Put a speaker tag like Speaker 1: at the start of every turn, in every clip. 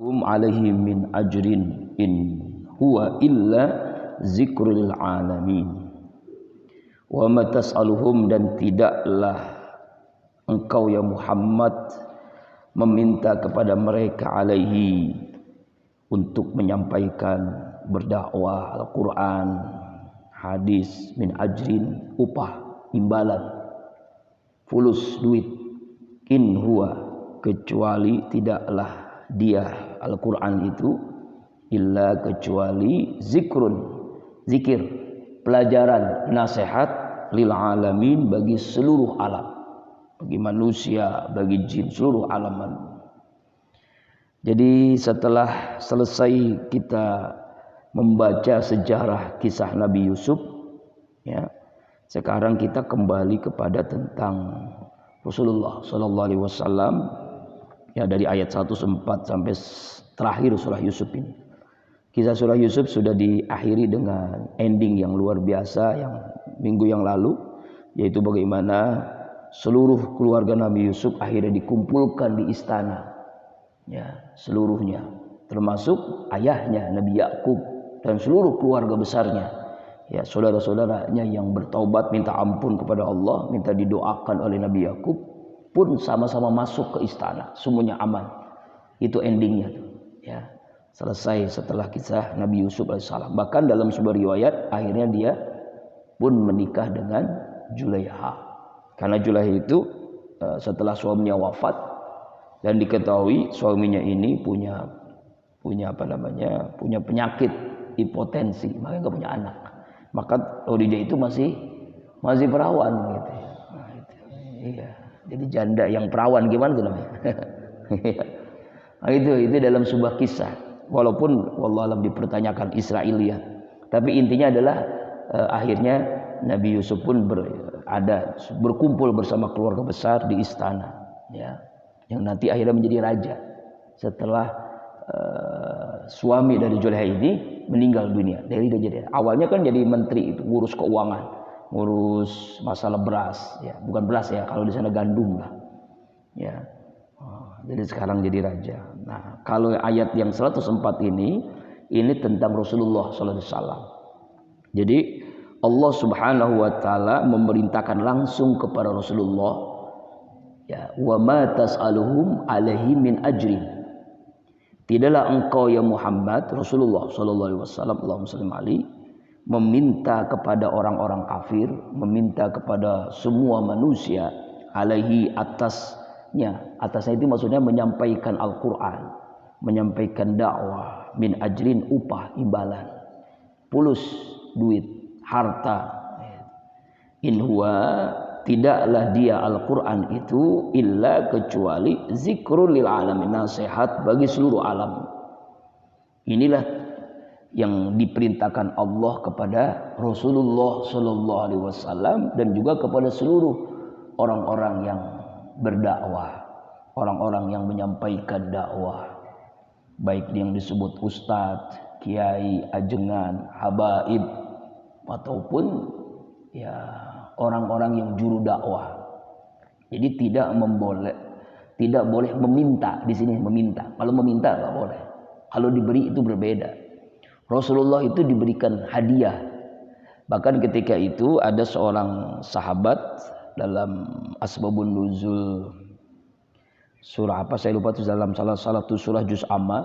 Speaker 1: alaihi min ajrin in huwa illa zikrul alamin. Wa ma tas'aluhum, dan tidaklah engkau ya Muhammad meminta kepada mereka alaihi untuk menyampaikan berdakwah Al-Quran, hadis, min ajrin, upah, imbalan, fulus, duit, in huwa, kecuali tidaklah dia Al-Quran itu illa, kecuali zikrun, zikir, pelajaran, nasihat lil alamin, bagi seluruh alam, bagi manusia, bagi jin, seluruh alam. Jadi setelah selesai kita membaca sejarah kisah Nabi Yusuf, ya, sekarang kita kembali kepada tentang Rasulullah Sallallahu Alaihi Wasallam, ya, dari ayat 104 sampai terakhir surah Yusuf ini. Kisah surah Yusuf sudah diakhiri dengan ending yang luar biasa yang minggu yang lalu, yaitu bagaimana seluruh keluarga Nabi Yusuf akhirnya dikumpulkan di istana, ya, seluruhnya, termasuk ayahnya Nabi Yakub dan seluruh keluarga besarnya, ya, saudara-saudaranya yang bertaubat minta ampun kepada Allah, minta didoakan oleh Nabi Yakub, pun sama-sama masuk ke istana, semuanya aman. Itu endingnya tuh, ya, selesai setelah kisah Nabi Yusuf alaihissalam. Bahkan dalam sebuah riwayat akhirnya dia pun menikah dengan Julaiha, karena Julaiha itu setelah suaminya wafat dan diketahui suaminya ini punya penyakit hipotensi, makanya nggak punya anak, maka Khadijah itu masih perawan gitu. Nah, itu, iya. Jadi janda yang perawan gimana tuh namanya? Nah, itu dalam sebuah kisah, walaupun wallahualam dipertanyakan Israiliyat, tapi intinya adalah akhirnya Nabi Yusuf pun berkumpul bersama keluarga besar di istana, ya, yang nanti akhirnya menjadi raja setelah suami dari Julaiha ini meninggal dunia. Dari dia jadi, awalnya kan jadi menteri, itu ngurus keuangan, ngurus masalah beras, ya, bukan beras ya, kalau di sana gandum lah, ya. Jadi sekarang jadi raja. Nah, kalau ayat yang 104 ini tentang Rasulullah sallallahu alaihi wasallam. Jadi Allah Subhanahu wa taala memerintahkan langsung kepada Rasulullah, ya, wa ma tas'aluhum alaihi min ajrin. Tidaklah engkau ya Muhammad Rasulullah sallallahu alaihi wasallam, Allahumma shalli alaihi, meminta kepada orang-orang kafir, meminta kepada semua manusia, alaihi, atasnya itu maksudnya menyampaikan Al-Quran, menyampaikan dakwah, min ajrin, upah, imbalan, fulus, duit, harta. In huwa, tidaklah dia Al-Quran itu illa, kecuali zikrul lil alamin, nasihat bagi seluruh alam. Inilah yang diperintahkan Allah kepada Rasulullah sallallahu alaihi wasallam dan juga kepada seluruh orang-orang yang berdakwah, orang-orang yang menyampaikan dakwah, baik yang disebut ustadz, kiai, ajengan, habaib, ataupun ya orang-orang yang juru dakwah. Jadi tidak boleh meminta di sini, meminta. Kalau meminta nggak boleh. Kalau diberi itu berbeda. Rasulullah itu diberikan hadiah. Bahkan ketika itu ada seorang sahabat dalam asbabun nuzul surah apa saya lupa, itu dalam salah satu surah juz amma,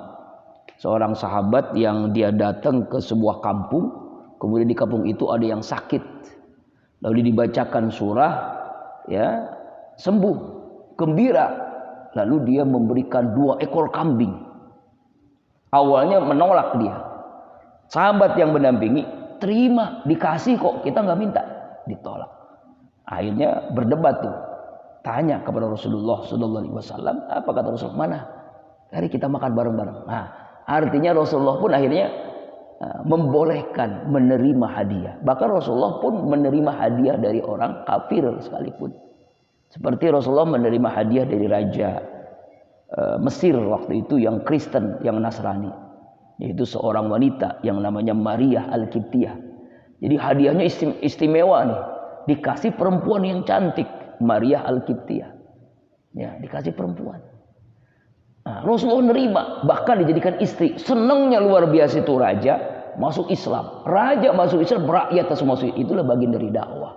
Speaker 1: seorang sahabat yang dia datang ke sebuah kampung, kemudian di kampung itu ada yang sakit, lalu dibacakan surah, ya, sembuh, gembira, lalu dia memberikan 2 ekor kambing. Awalnya menolak dia, sahabat yang mendampingi terima, dikasih kok, kita nggak minta, ditolak. Akhirnya berdebat tuh, tanya kepada Rasulullah sallallahu alaihi wasallam, apa kata Rasulullah? Mana? Mari kita makan bareng-bareng. Nah, artinya Rasulullah pun akhirnya membolehkan menerima hadiah. Bahkan Rasulullah pun menerima hadiah dari orang kafir sekalipun. Seperti Rasulullah menerima hadiah dari raja Mesir waktu itu yang Kristen, yang Nasrani, yaitu seorang wanita yang namanya Maria Al-Qibtiyah. Jadi hadiahnya istimewa nih. Dikasih perempuan yang cantik, Maria Al-Qibtiyah. Ya, dikasih perempuan. Nah, Rasulullah nerima, bahkan dijadikan istri. Senangnya luar biasa itu raja masuk Islam. Raja masuk Islam, rakyat semua masuk. Itulah bagian dari dakwah.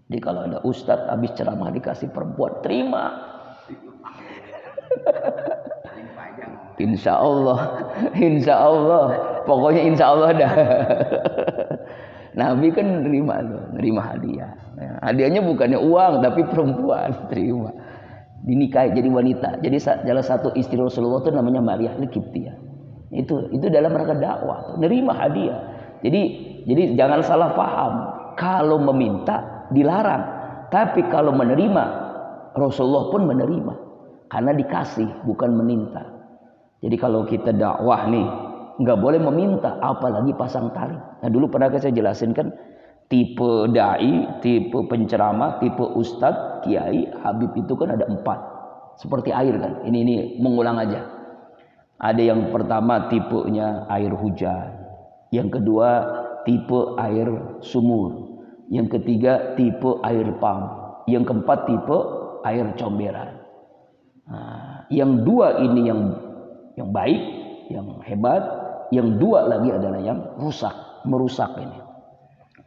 Speaker 1: Jadi kalau ada ustadz habis ceramah dikasih perempuan, terima. Insya Allah, pokoknya insya Allah dah. Nabi kan nerima hadiah. Nah, hadiahnya bukannya uang tapi perempuan, terima. Dinikahi jadi wanita. Jadi salah satu istri Rasulullah itu namanya Maria Al-Qibtiyah. Itu dalam rangka dakwah, nerima hadiah. Jadi jangan salah paham. Kalau meminta dilarang, tapi kalau menerima Rasulullah pun menerima karena dikasih bukan meminta. Jadi kalau kita dakwah nih nggak boleh meminta, apalagi pasang tali. Nah dulu pernah saya jelasin kan, tipe dai, tipe penceramah, tipe ustadz, kiai, habib itu kan ada 4. Seperti air kan. Ini mengulang aja. Ada yang pertama tipenya air hujan, yang kedua tipe air sumur, yang ketiga tipe air pam, yang keempat tipe air comberan. Nah, yang 2 ini yang baik, yang hebat, yang 2 lagi adalah yang merusak ini.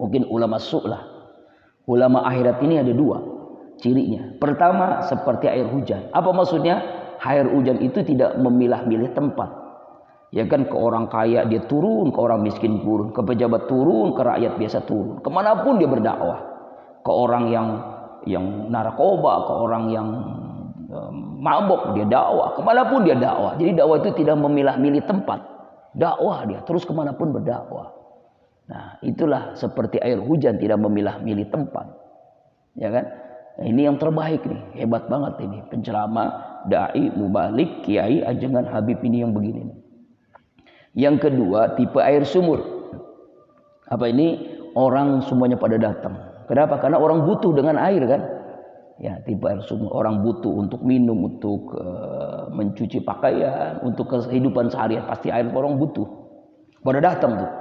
Speaker 1: Mungkin ulama su'lah. Ulama akhirat ini ada 2 cirinya. Pertama seperti air hujan. Apa maksudnya? Air hujan itu tidak memilah-milih tempat. Ya kan, ke orang kaya dia turun, ke orang miskin turun, ke pejabat turun, ke rakyat biasa turun. Kemanapun dia berdakwah. Ke orang yang narkoba, ke orang yang mabok dia dakwah, kemanapun dia dakwah. Jadi dakwah itu tidak memilah-milih tempat, dakwah dia terus kemanapun berdakwah. Nah itulah seperti air hujan, tidak memilah-milih tempat, ya kan. Nah, ini yang terbaik nih, hebat banget ini penceramah, dai, mubalik, kiai, ajengan, habib ini yang begini. Yang kedua tipe air sumur. Apa ini? Orang semuanya pada datang. Kenapa? Karena orang butuh dengan air kan. Ya, tipe air sumur, orang butuh untuk minum, untuk mencuci pakaian, untuk kehidupan seharian, pasti air orang butuh. Pada datang tuh.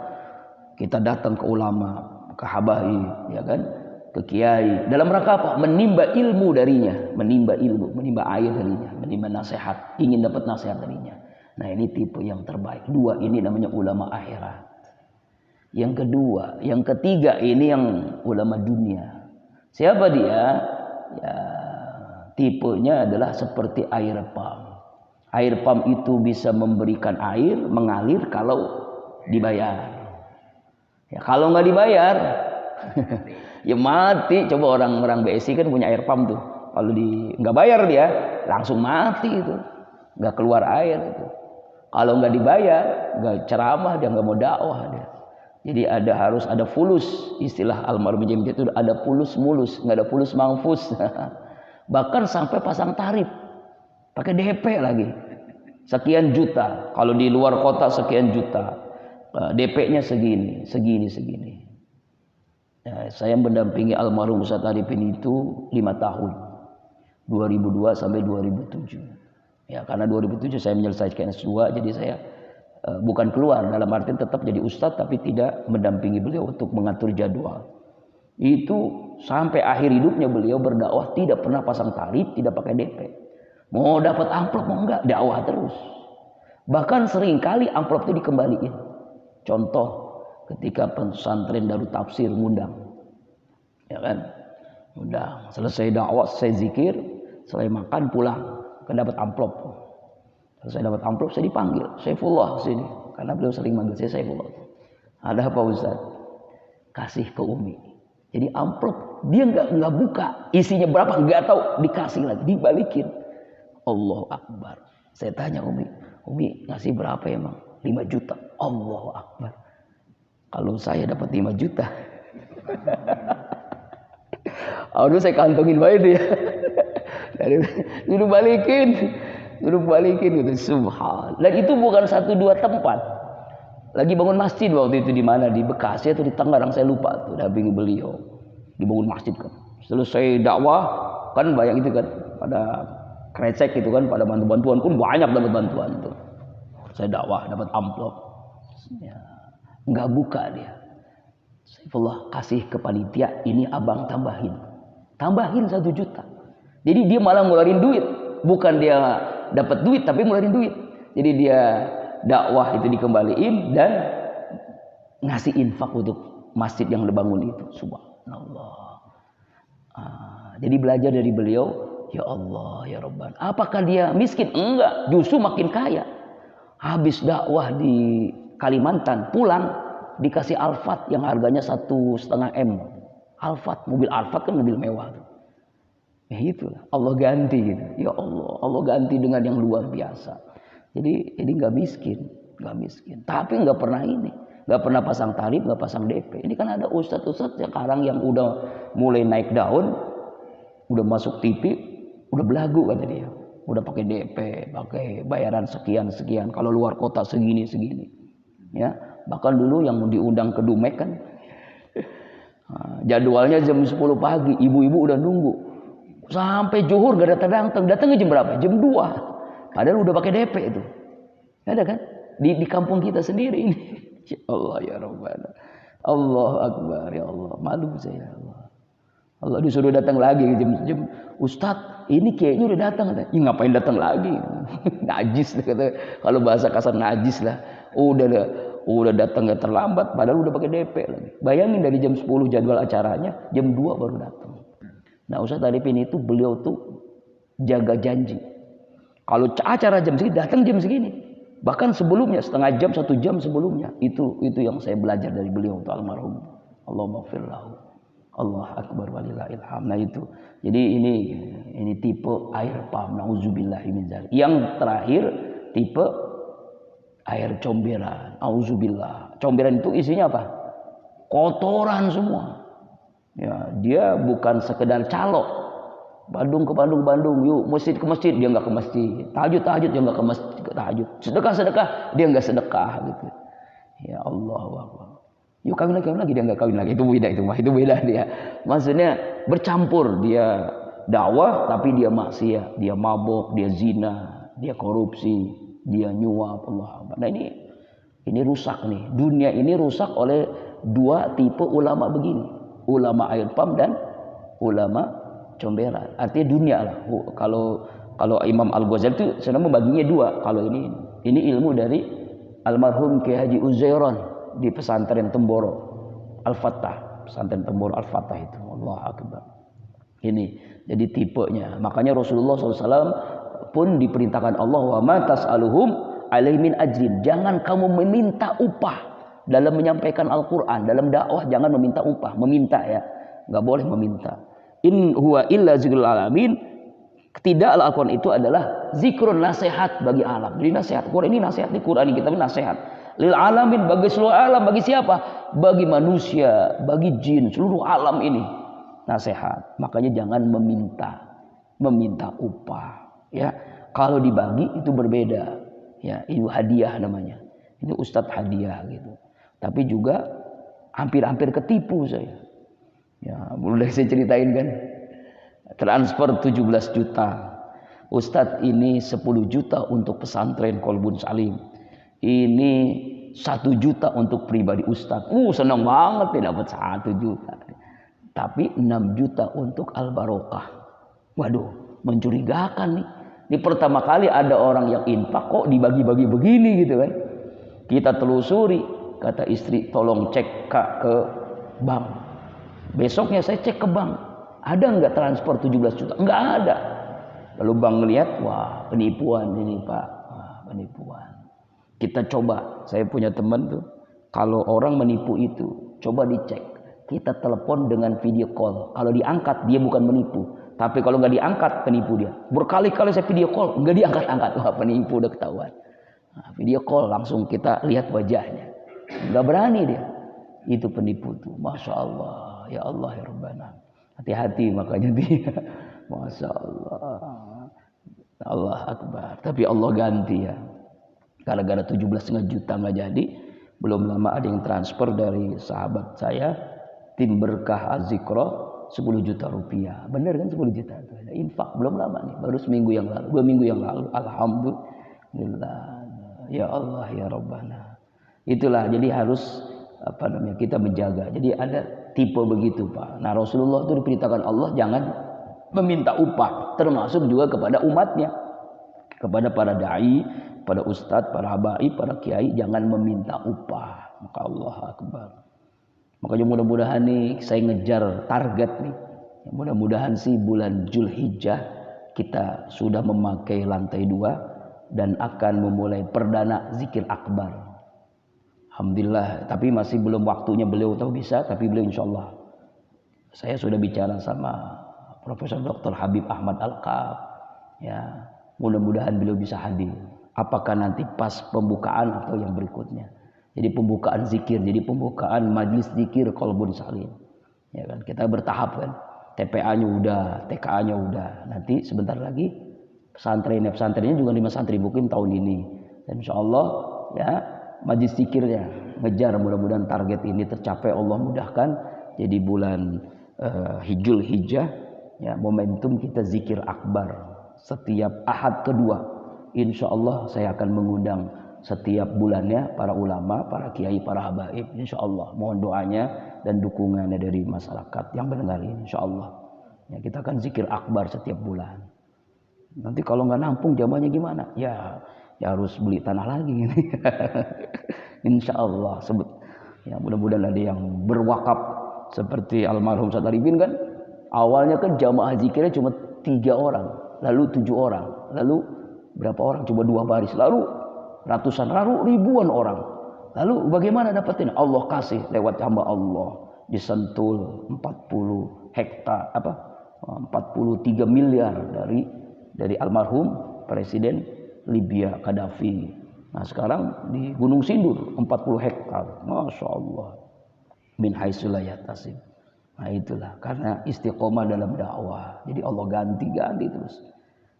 Speaker 1: Kita datang ke ulama, ke habaib, ya kan? Ke kiai. Dalam rangka apa? Menimba ilmu darinya, menimba air darinya, menimba nasihat, ingin dapat nasihat darinya. Nah, ini tipe yang terbaik. 2 ini namanya ulama akhirat. Yang kedua, yang ketiga ini yang ulama dunia. Siapa dia? Ya, tipenya adalah seperti air pam. Air pam itu bisa memberikan air mengalir kalau dibayar. Ya, kalau nggak dibayar, ya mati. Coba orang BSI kan punya air pam tuh. Kalau nggak bayar dia langsung mati itu, nggak keluar air itu. Kalau nggak dibayar, nggak ceramah dia, nggak mau dakwah dia. Jadi harus ada fulus, istilah almarhum Jami itu ada fulus mulus, nggak ada fulus mangfus. Bahkan sampai pasang tarif, pakai DP lagi, sekian juta. Kalau di luar kota sekian juta, DP-nya segini. Ya, saya mendampingi almarhum Ustaz Arifin itu 5 tahun, 2002 sampai 2007. Ya, karena 2007 saya menyelesaikan S2, jadi saya bukan keluar, dalam artian tetap jadi ustadz tapi tidak mendampingi beliau untuk mengatur jadwal. Itu sampai akhir hidupnya beliau berdakwah tidak pernah pasang tarif, tidak pakai DP. Mau dapat amplop mau enggak, dakwah terus. Bahkan seringkali amplop itu dikembaliin. Contoh ketika pesantren Darut Tafsir ngundang, ya kan, undang, selesai dakwah, selesai zikir, selesai makan pulang, kan dapat amplop. Saya dapat amplop, saya dipanggil Saifullah sini, karena beliau sering manggil saya Saifullah. Ada apa Ustaz? Kasih ke Umi. Jadi amplop dia nggak buka, isinya berapa nggak tahu, dikasih lagi, dibalikin. Allahu Akbar. Saya tanya Umi ngasih berapa emang? 5 juta. Allahu Akbar. Kalau saya dapat 5 juta, aduh saya kantongin baik itu ya. Dulu balikin gitu, subhan. Dan itu bukan 1-2 tempat. Lagi bangun masjid waktu itu di mana, di Bekasi atau di Tangerang saya lupa tuh, dampingi beliau. Dibangun masjid kan. Selesai dakwah kan banyak itu kan, pada krecek gitu kan, pada bantuan pun banyak dapat bantuan itu. Saya dakwah dapat amplop. Ya, enggak buka dia. Saifullah kasih ke panitia, ini abang tambahin 1 juta. Jadi dia malah ngeluarin duit, bukan dia dapat duit tapi ngeluarin duit. Jadi dia dakwah itu dikembaliin dan ngasih infak untuk masjid yang dibangun itu. Subhanallah. Jadi belajar dari beliau, ya Allah, ya Rabbana. Apakah dia miskin? Enggak, justru makin kaya. Habis dakwah di Kalimantan, pulang dikasih Alphard yang harganya 1,5 M. Alphard, mobil Alphard kan mobil mewah. Ya itulah, Allah ganti gitu. Ya Allah, Allah ganti dengan yang luar biasa. Jadi nggak miskin, Tapi nggak pernah nggak pernah pasang tarif, nggak pasang DP. Ini kan ada ustadz sekarang yang udah mulai naik daun, udah masuk TV, udah belagu kata dia. Udah pakai DP, pakai bayaran sekian. Kalau luar kota segini. Ya, bahkan dulu yang diundang ke Dumek kan, jadwalnya jam 10 pagi, ibu-ibu udah nunggu. Sampai zuhur gak datang. Datangnya jam berapa? Jam 2. Padahal udah pakai DP itu. Ada kan? Di kampung kita sendiri ini. Ya Allah ya Rabbana. Allah Akbar ya Allah. Malu saya Allah. Allah disuruh datang lagi jam Ustadz ini kayaknya udah datang. Ya, ngapain datang lagi? Najis kata. Kalau bahasa kasar najis lah. Udah datangnya terlambat padahal udah pakai DP lagi. Bayangin dari jam 10 jadwal acaranya, jam 2 baru datang. Nah, Ustadz Arifin itu beliau tuh jaga janji. Kalau acara jam segini datang jam segini. Bahkan sebelumnya setengah jam, 1 jam sebelumnya. Itu yang saya belajar dari beliau untuk almarhum. Allahumma ighfir lahu. Allah akbar walillahil hamd. Nah itu. Jadi ini tipe air pam. Nauzubillahi min dzalik. Yang terakhir tipe air comberan. Auzubillah. Comberan itu isinya apa? Kotoran semua. Ya, dia bukan sekedar calok. Bandung ke Bandung, yuk masjid ke masjid, dia nggak ke masjid. Tahajud dia nggak ke masjid, tahajud. Sedekah dia nggak sedekah gitu. Ya Allah, yuk kawin lagi dia nggak kawin lagi. Itu beda dia. Maksudnya bercampur, dia dakwah tapi dia maksiat, dia mabok, dia zina, dia korupsi, dia nyuap. Allah. Nah ini rusak nih. Dunia ini rusak oleh 2 tipe ulama begini. Ulama air pam dan ulama comberan. Artinya dunia lah. Kalau Imam Al-Ghazali itu senang membaginya 2. Kalau ini ilmu dari almarhum Kiai Haji Uzairon di pesantren Temboro Al-Fattah. Pesantren Temboro Al-Fattah itu. Allahu Akbar. Ini jadi tipenya. Makanya Rasulullah SAW pun diperintahkan Allah wa ma tas'aluhum alaihi min ajrin. Jangan kamu meminta upah dalam menyampaikan Al-Quran, dalam dakwah jangan meminta upah, meminta ya, nggak boleh meminta. In huwa illa zikrul alamin. Tidaklah Al-Quran itu adalah zikrun, nasihat bagi alam. Jadi nasihat Quran ini nasihat, di Quran kita nasihat lil alamin, bagi seluruh alam. Bagi siapa? Bagi manusia, bagi jin, seluruh alam ini nasihat. Makanya jangan meminta upah ya. Kalau dibagi itu berbeda ya, itu hadiah namanya. Ini ustadz hadiah gitu. Tapi juga hampir ketipu saya. Ya, boleh saya ceritain kan? Transfer 17 juta. Ustadz ini 10 juta untuk pesantren Kolbun Salim. Ini 1 juta untuk pribadi ustadz. Senang banget ya dapat 1 juta. Tapi 6 juta untuk Al-Barokah. Waduh, mencurigakan nih. Ini pertama kali ada orang yang infak kok dibagi-bagi begini gitu kan. Kita telusuri. Kata istri, tolong cek Kak ke bank. Besoknya saya cek ke bank. Ada nggak transfer 17 juta? Nggak ada. Lalu bank ngelihat, wah penipuan ini Pak. Wah, penipuan. Kita coba, saya punya teman tuh. Kalau orang menipu itu, coba dicek. Kita telepon dengan video call. Kalau diangkat, dia bukan menipu. Tapi kalau nggak diangkat, penipu dia. Berkali-kali saya video call, nggak diangkat-angkat. Wah penipu, udah ketahuan. Nah, video call langsung kita lihat wajahnya. Nggak berani dia. Itu penipu tuh. Masya Allah. Ya Allah ya Rabbana. Hati-hati makanya dia. Masya Allah. Allah Akbar. Tapi Allah ganti ya. Gara-gara 17,5 juta nggak jadi. Belum lama ada yang transfer dari sahabat saya. Tim Berkah Az-Zikro 10 juta rupiah. Bener kan 10 juta. Infak belum lama nih. Baru seminggu yang lalu. 2 minggu yang lalu. Alhamdulillah. Ya Allah ya Rabbana. Itulah, jadi harus kita menjaga. Jadi ada tipe begitu Pak. Nah Rasulullah itu diperintahkan Allah jangan meminta upah, termasuk juga kepada umatnya. Kepada para dai, pada ustadz, para habaib, para kiai, jangan meminta upah. Maka Allah Akbar. Makanya mudah-mudahan nih saya ngejar target nih. Mudah-mudahan sih bulan Zulhijjah kita sudah memakai lantai 2 dan akan memulai perdana zikir akbar. Alhamdulillah, tapi masih belum waktunya beliau tahu bisa, tapi beliau insya Allah. Saya sudah bicara sama Profesor Dr. Habib Ahmad Al-Kaf. Ya, mudah-mudahan beliau bisa hadir. Apakah nanti pas pembukaan atau yang berikutnya. Jadi pembukaan zikir, jadi pembukaan majlis zikir Qalbun Salim. Ya kan, kita bertahap kan. TPA-nya udah, TKA-nya udah. Nanti sebentar lagi pesantrennya juga 5 santri mukim tahun ini. Dan insya Allah ya majlis zikirnya ngejar, mudah-mudahan target ini tercapai, Allah mudahkan. Jadi bulan Zulhijjah ya, momentum kita zikir akbar setiap ahad kedua. Insya Allah saya akan mengundang setiap bulannya para ulama, para kiai, para habaib. Insya Allah mohon doanya dan dukungannya dari masyarakat yang mendengar ini. Insya Allah ya, kita akan zikir akbar setiap bulan. Nanti kalau nggak nampung jamaahnya gimana? Ya harus beli tanah lagi. Insya Allah sebut. Ya mudah-mudahan ada yang berwakaf seperti almarhum Ustaz Arifin kan. Awalnya kan jamaah zikirnya cuma 3 orang, lalu 7 orang, lalu berapa orang? Coba 2 baris, lalu ratusan, lalu ribuan orang. Lalu bagaimana dapetin? Allah kasih lewat hamba Allah di Sentul 40 hektar 43 miliar dari almarhum Presiden Libya Gaddafi. Nah sekarang di Gunung Sindur 40 hektar, masya Allah, min haitsu la yahtasib. Nah itulah karena istiqomah dalam dakwah. Jadi Allah ganti terus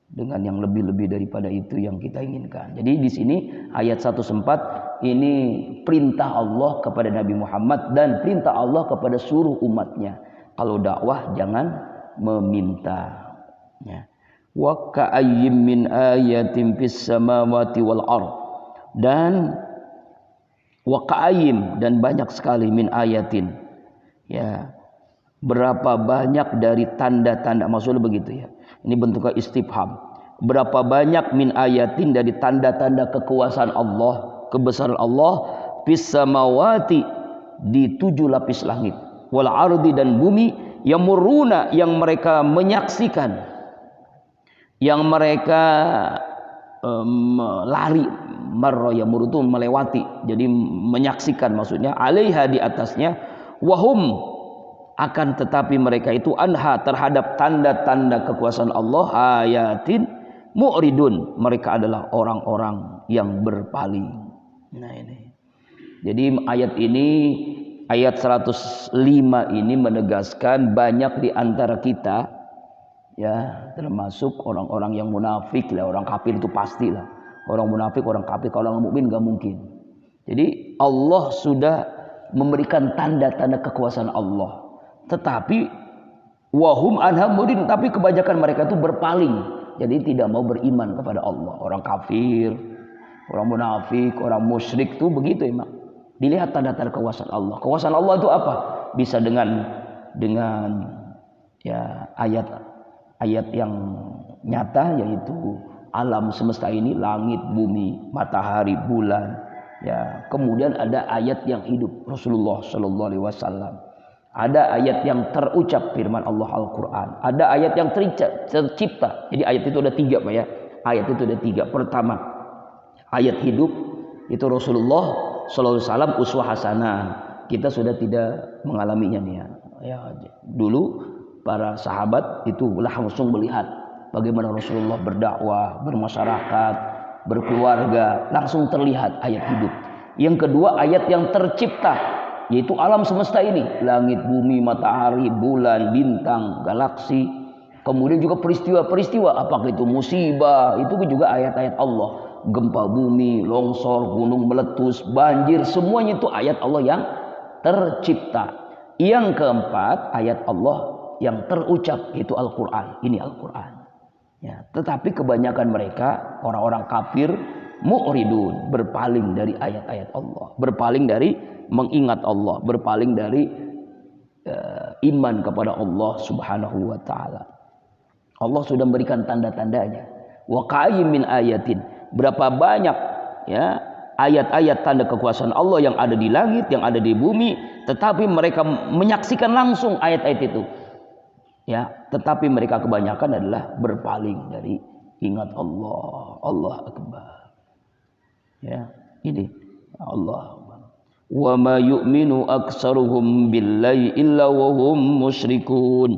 Speaker 1: dengan yang lebih-lebih daripada itu yang kita inginkan. Jadi di sini ayat 114 ini perintah Allah kepada Nabi Muhammad dan perintah Allah kepada seluruh umatnya. Kalau dakwah jangan meminta. Ya. Wa ka'ayyim min ayatin fis samawati wal ard. Dan wa ka'ayyim, dan banyak sekali min ayatin. Ya. Berapa banyak dari tanda-tanda, maksudnya begitu ya. Ini bentuknya istifham. Berapa banyak min ayatin dari tanda-tanda kekuasaan Allah, kebesaran Allah, fis samawati, di 7 lapis langit, wal ardi, dan bumi, yamuruna, yang mereka menyaksikan, yang mereka lari, marra yamuru itu melewati, jadi menyaksikan maksudnya, alaiha, di atasnya, wahum, akan tetapi mereka itu anha, terhadap tanda-tanda kekuasaan Allah, ayatin mu'ridun, mereka adalah orang-orang yang berpaling. Nah ini. Jadi ayat ini, ayat 105 ini menegaskan banyak di antara kita ya, termasuk orang-orang yang munafik lah, orang kafir itu pastilah. Orang munafik, orang kafir, kalau orang mukmin enggak mungkin. Jadi Allah sudah memberikan tanda-tanda kekuasaan Allah. Tetapi wahum anha muridun, tapi kebanyakan mereka itu berpaling, jadi tidak mau beriman kepada Allah. Orang kafir, orang munafik, orang musyrik itu begitu emang. Dilihat tanda-tanda kekuasaan Allah. Kekuasaan Allah itu apa? Bisa dengan ya ayat yang nyata, yaitu alam semesta ini, langit, bumi, matahari, bulan. Ya, kemudian ada ayat yang hidup, Rasulullah Shallallahu Alaihi Wasallam. Ada ayat yang terucap, firman Allah Al-Quran. Ada ayat yang tercipta. Jadi ayat itu ada 3 Pak ya. Ayat itu ada 3. Pertama, ayat hidup, itu Rasulullah Sallallahu Alaihi Wasallam uswah hasanah. Kita sudah tidak mengalaminya nih ya. Dulu para sahabat itu langsung melihat bagaimana Rasulullah berdakwah, bermasyarakat, berkeluarga, langsung terlihat ayat hidup. Yang kedua, ayat yang tercipta, yaitu alam semesta ini, langit, bumi, matahari, bulan, bintang, galaksi. Kemudian juga peristiwa-peristiwa, apakah itu musibah, itu juga ayat-ayat Allah. Gempa bumi, longsor, gunung meletus, banjir, semuanya itu ayat Allah yang tercipta. Yang keempat, ayat Allah yang terucap, yaitu Al-Quran. Ini Al-Quran. Ya, tetapi kebanyakan mereka, orang-orang kafir, mu'ridun, berpaling dari ayat-ayat Allah, berpaling dari mengingat Allah, berpaling dari iman kepada Allah Subhanahu wa taala. Allah sudah memberikan tanda-tandanya. Wa ka'ayyin min ayatin, berapa banyak ya ayat-ayat tanda kekuasaan Allah yang ada di langit, yang ada di bumi, tetapi mereka menyaksikan langsung ayat-ayat itu. Ya, tetapi mereka kebanyakan adalah berpaling dari ingat Allah. Allah Akbar. Ya, ini Allah. Wa ma yu'minu aktsaruhum billahi illa wa hum musyrikun.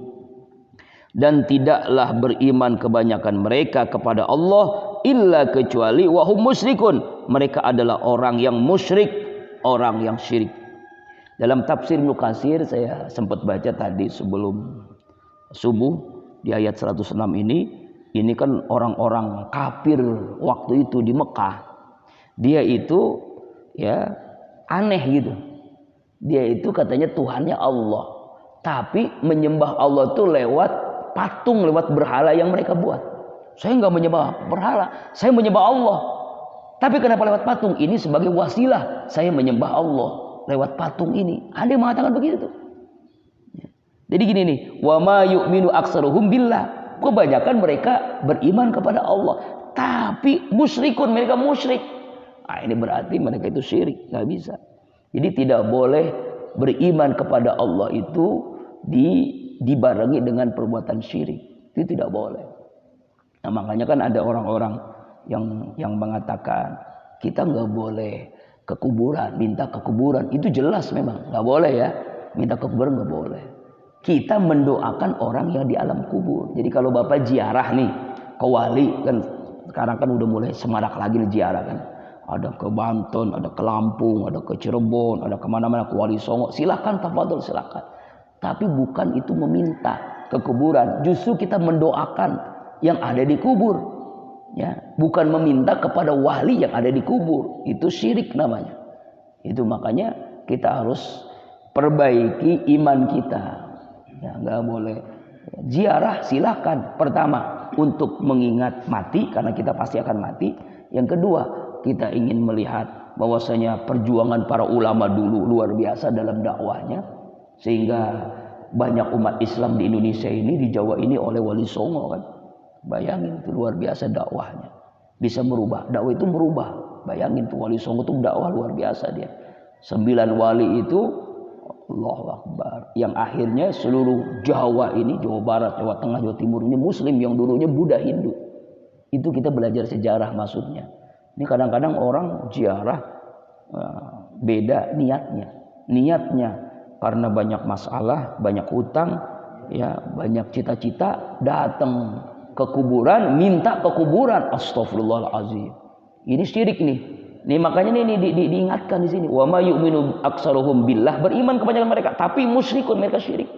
Speaker 1: Dan tidaklah beriman kebanyakan mereka kepada Allah illa kecuali wa hum musyrikun. Mereka adalah orang yang musyrik, orang yang syirik. Dalam tafsir Ibnu Katsir saya sempat baca tadi sebelum subuh di ayat 106 ini kan orang-orang kafir waktu itu di Mekah. Dia itu ya aneh gitu. Dia itu katanya Tuhannya Allah, tapi menyembah Allah itu lewat patung, lewat berhala yang mereka buat. Saya nggak menyembah berhala, saya menyembah Allah. Tapi kenapa lewat patung? Ini sebagai wasilah saya menyembah Allah lewat patung ini. Ada yang mengatakan begitu. Jadi gini nih, wa ma yu'minu aktsaruhum billah. Kebanyakan mereka beriman kepada Allah, tapi musyrikun, mereka musyrik. Nah, ini berarti mereka itu syirik, nggak bisa. Jadi tidak boleh beriman kepada Allah itu dibarengi dengan perbuatan syirik. Itu tidak boleh. Nah, makanya kan ada orang-orang yang mengatakan kita nggak boleh ke kuburan, minta ke kuburan. Itu jelas memang nggak boleh ya, minta ke kuburan nggak boleh. Kita mendoakan orang yang di alam kubur. Jadi kalau Bapak ziarah nih ke wali, kan sekarang kan udah mulai semarak lagi nih ziarah kan. Ada ke Banten, ada ke Lampung, ada ke Cirebon, ada kemana-mana, ke Wali Songo. Silakan, tafadhol silakan. Tapi bukan itu meminta ke kuburan. Justru kita mendoakan yang ada di kubur. Ya, bukan meminta kepada wali yang ada di kubur. Itu syirik namanya. Itu makanya kita harus perbaiki iman kita. Ya, nggak boleh ziarah, silakan. Pertama, untuk mengingat mati karena kita pasti akan mati. Yang kedua, kita ingin melihat bahwasanya perjuangan para ulama dulu luar biasa dalam dakwahnya, sehingga banyak umat Islam di Indonesia ini, di Jawa ini oleh Wali Songo kan. Bayangin itu luar biasa dakwahnya. Bisa merubah, dakwah itu merubah. Bayangin tuh Wali Songo tuh dakwah luar biasa dia. 9 wali itu Allahu Akbar, yang akhirnya seluruh Jawa ini, Jawa Barat, Jawa Tengah, Jawa Timur ini Muslim yang dulunya Buddha Hindu. Itu kita belajar sejarah maksudnya. Ini kadang-kadang orang ziarah beda niatnya karena banyak masalah, banyak utang, ya banyak cita-cita, datang ke kuburan, minta ke kuburan. Astagfirullahalazim. Ini syirik nih. Nih makanya ini diingatkan di sini. Wa ma yu'minu aktsaruhum billah, beriman kebanyakan mereka, tapi musyrikun, mereka syirik.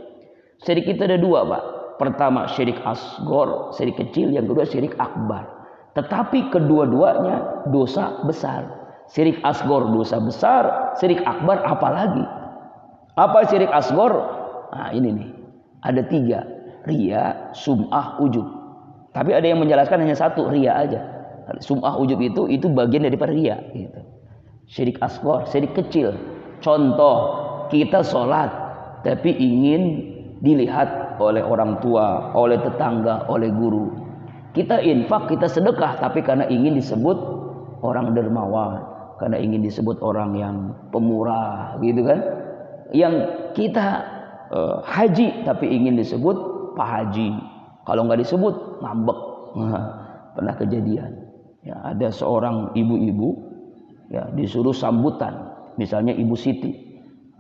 Speaker 1: Syirik itu ada 2, Pak. Pertama syirik asghar, syirik kecil, yang kedua syirik akbar. Tetapi kedua-duanya dosa besar. Syirik asghar dosa besar, syirik akbar apalagi. Apa syirik asghar? Nah, ini nih. Ada 3, riya, sum'ah, ujub. Tapi ada yang menjelaskan hanya 1, riya aja. Sum'ah ujub itu bagian daripada riya gitu. Syirik asghar, syirik kecil. Contoh, kita sholat tapi ingin dilihat oleh orang tua, oleh tetangga, oleh guru. Kita infak, kita sedekah, tapi karena ingin disebut orang dermawan, karena ingin disebut orang yang pemurah gitu kan. Yang kita haji tapi ingin disebut Pak Haji. Kalau nggak disebut ngambek. Pernah kejadian. Ya, ada seorang ibu-ibu ya disuruh sambutan, misalnya Ibu Siti.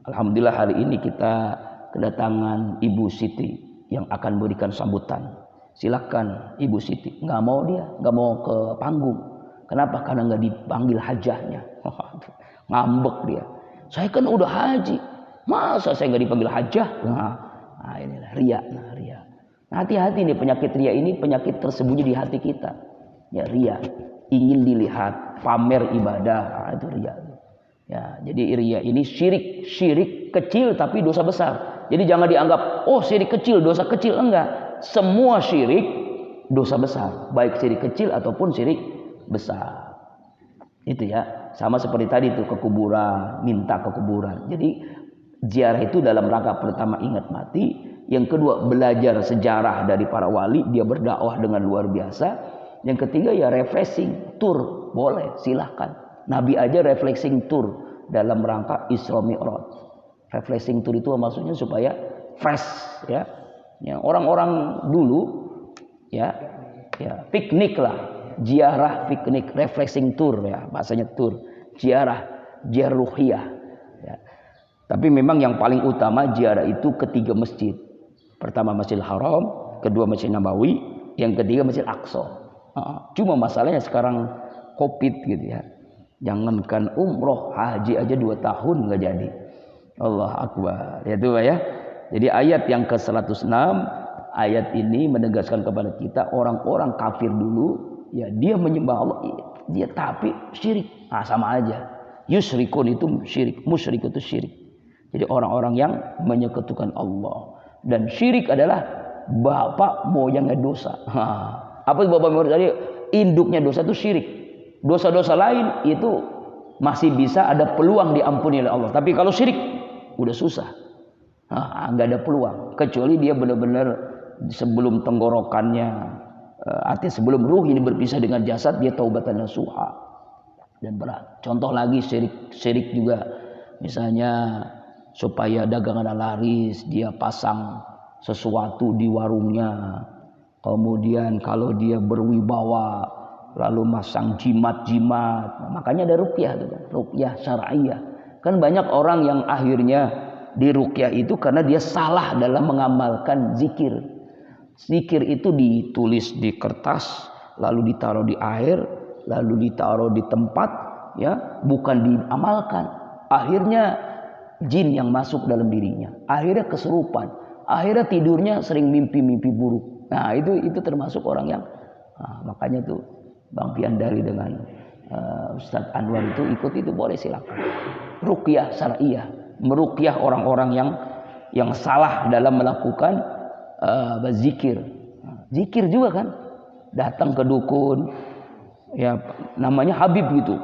Speaker 1: Alhamdulillah hari ini kita kedatangan Ibu Siti yang akan berikan sambutan. Silakan Ibu Siti. Nggak mau dia, nggak mau ke panggung. Kenapa? Karena nggak dipanggil hajahnya. Ngambek dia. Saya kan udah haji, masa saya nggak dipanggil hajah? Nah inilah riya. Riya. Hati-hati nih, penyakit riya ini penyakit tersembunyi di hati kita. Ya, riya, ingin dilihat, pamer ibadah, itu riya. Ya, jadi riya ini syirik kecil tapi dosa besar. Jadi jangan dianggap syirik kecil, dosa kecil, enggak. Semua syirik dosa besar, baik syirik kecil ataupun syirik besar. Itu ya, sama seperti tadi tuh ke kuburan, minta ke kuburan. Jadi ziarah itu dalam rangka pertama ingat mati, yang kedua belajar sejarah dari para wali, dia berdakwah dengan luar biasa. Yang ketiga ya refreshing tour, boleh silahkan. Nabi aja refreshing tour dalam rangka Isra Mi'raj. Refreshing tour itu maksudnya supaya fresh ya. Ya orang-orang dulu ya piknik lah, ziarah piknik, refreshing tour ya, bahasanya tour, ziarah ruhiyah ya. Tapi memang yang paling utama ziarah itu ketiga masjid. Pertama Masjidil Haram, kedua Masjid Nabawi, yang ketiga Masjid Aqsa. Cuma masalahnya sekarang Covid gitu ya. Jangankan umroh, haji aja 2 tahun nggak jadi. Allah Akbar. Ya itu ya. Jadi ayat yang ke-106, ayat ini menegaskan kepada kita orang-orang kafir dulu ya, dia menyembah Allah, dia tapi syirik. Sama aja. Yusyrikun itu syirik, musyrik itu syirik. Jadi orang-orang yang menyekutukan Allah. Dan syirik adalah bapak moyangnya dosa. Apa itu bapak moyangnya tadi? Induknya dosa itu syirik. Dosa-dosa lain itu masih bisa ada peluang diampuni oleh Allah. Tapi kalau syirik udah susah. Nggak ada peluang. Kecuali dia benar-benar sebelum tenggorokannya, artinya sebelum ruh ini berpisah dengan jasad, dia taubatan nasuha dan berat. Contoh lagi syirik juga, misalnya supaya dagangan laris, dia pasang sesuatu di warungnya. Kemudian kalau dia berwibawa, lalu masang jimat-jimat. Makanya ada ruqyah itu kan, ruqyah syar'iyah. Kan banyak orang yang akhirnya di ruqyah itu karena dia salah dalam mengamalkan zikir. Zikir itu ditulis di kertas, lalu ditaruh di air, lalu ditaruh di tempat, ya, bukan diamalkan. Akhirnya jin yang masuk dalam dirinya, akhirnya kesurupan, akhirnya tidurnya sering mimpi-mimpi buruk. Nah itu termasuk orang yang makanya tuh Bang Piandari dengan Ustadz Anwar itu ikut itu boleh silakan. Ruqyah syar'iyah, meruqyah orang-orang yang salah dalam melakukan berzikir. Zikir juga kan, datang ke dukun, ya namanya Habib gitu,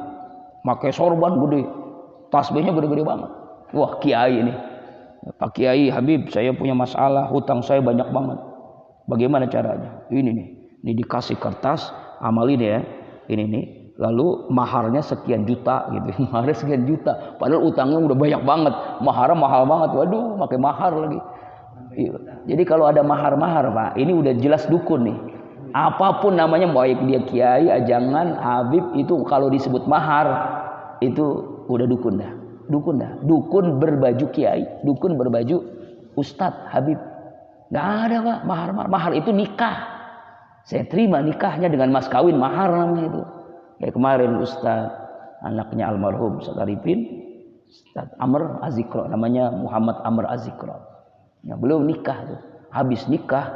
Speaker 1: pakai sorban gede, tasbihnya gede-gede banget. Wah kiai ini, Pak Kiai Habib, saya punya masalah, hutang saya banyak banget. Bagaimana caranya? Ini nih, ini dikasih kertas, amalin ya, ini nih. Lalu maharnya sekian juta gitu, maharnya sekian juta. Padahal utangnya udah banyak banget, maharnya mahal banget. Waduh, pakai mahar lagi. Jadi kalau ada mahar-mahar Pak, ini udah jelas dukun nih. Apapun namanya, baik dia kiai, jangan Habib, itu kalau disebut mahar itu udah dukun dah. Dukun berbaju kiai, dukun berbaju ustadz Habib. Nggak ada Pak mahar. Mahar itu nikah. Saya terima nikahnya dengan mas kawin, mahar namanya itu. Kayak kemarin ustadz, anaknya almarhum Ustadz Arifin, Ustadz Amr Azikro, namanya Muhammad Amr Azikro. Ya, belum nikah tuh. Habis nikah